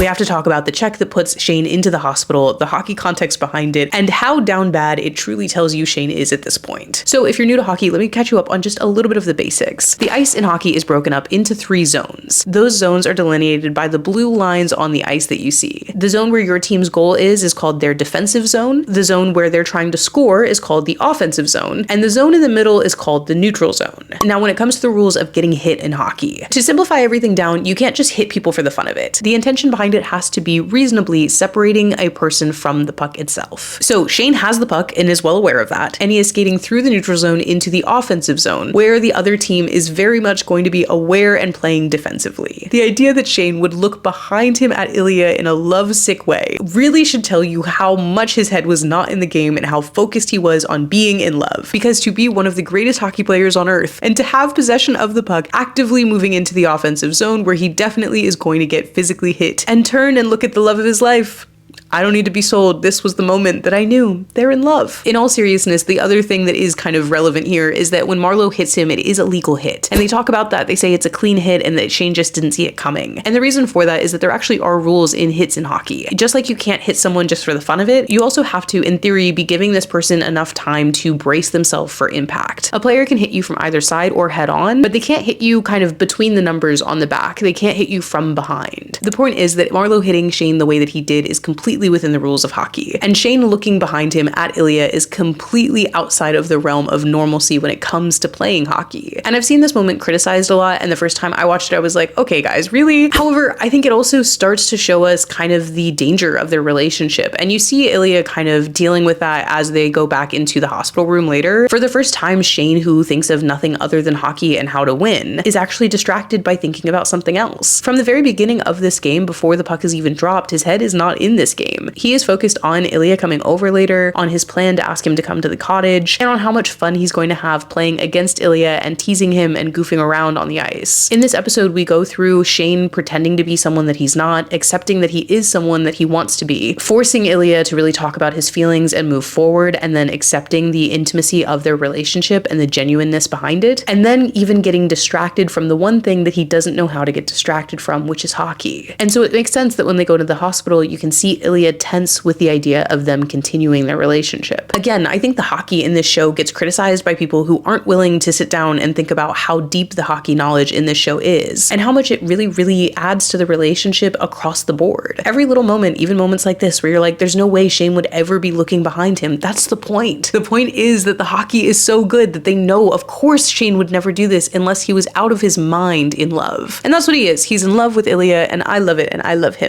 We have to talk about the check that puts Shane into the hospital, the hockey context behind it, and how down bad it truly tells you Shane is at this point. So if you're new to hockey, let me catch you up on just a little bit of the basics. The ice in hockey is broken up into 3 zones. Those zones are delineated by the blue lines on the ice that you see. The zone where your team's goal is called their defensive zone. The zone where they're trying to score is called the offensive zone. And the zone in the middle is called the neutral zone. Now, when it comes to the rules of getting hit in hockey, to simplify everything down, you can't just hit people for the fun of it. The intention behind it has to be reasonably separating a person from the puck itself. So Shane has the puck and is well aware of that, and he is skating through the neutral zone into the offensive zone, where the other team is very much going to be aware and playing defensively. The idea that Shane would look behind him at Ilya in a lovesick way really should tell you how much his head was not in the game and how focused he was on being in love. Because to be one of the greatest hockey players on earth and to have possession of the puck, actively moving into the offensive zone where he definitely is going to get physically hit and turn and look at the love of his life, I don't need to be sold. This was the moment that I knew they're in love. In all seriousness, the other thing that is kind of relevant here is that when Marleau hits him, it is a legal hit. And they talk about that. They say it's a clean hit and that Shane just didn't see it coming. And the reason for that is that there actually are rules in hits in hockey. Just like you can't hit someone just for the fun of it, you also have to, in theory, be giving this person enough time to brace themselves for impact. A player can hit you from either side or head on, but they can't hit you kind of between the numbers on the back. They can't hit you from behind. The point is that Marleau hitting Shane the way that he did is completely within the rules of hockey. And Shane looking behind him at Ilya is completely outside of the realm of normalcy when it comes to playing hockey. And I've seen this moment criticized a lot, and the first time I watched it, I was like, okay guys, really? However, I think it also starts to show us kind of the danger of their relationship. And you see Ilya kind of dealing with that as they go back into the hospital room later. For the first time, Shane, who thinks of nothing other than hockey and how to win, is actually distracted by thinking about something else. From the very beginning of this game, before the puck is even dropped, his head is not in this game. He is focused on Ilya coming over later, on his plan to ask him to come to the cottage, and on how much fun he's going to have playing against Ilya and teasing him and goofing around on the ice. In this episode, we go through Shane pretending to be someone that he's not, accepting that he is someone that he wants to be, forcing Ilya to really talk about his feelings and move forward, and then accepting the intimacy of their relationship and the genuineness behind it, and then even getting distracted from the one thing that he doesn't know how to get distracted from, which is hockey. And so it makes sense that when they go to the hospital, you can see Ilya tense with the idea of them continuing their relationship. Again, I think the hockey in this show gets criticized by people who aren't willing to sit down and think about how deep the hockey knowledge in this show is, and how much it really adds to the relationship across the board. Every little moment, even moments like this where you're like, there's no way Shane would ever be looking behind him. That's the point. The point is that the hockey is so good that they know, of course, Shane would never do this unless he was out of his mind in love. And that's what he is. He's in love with Ilya, and I love it, and I love him.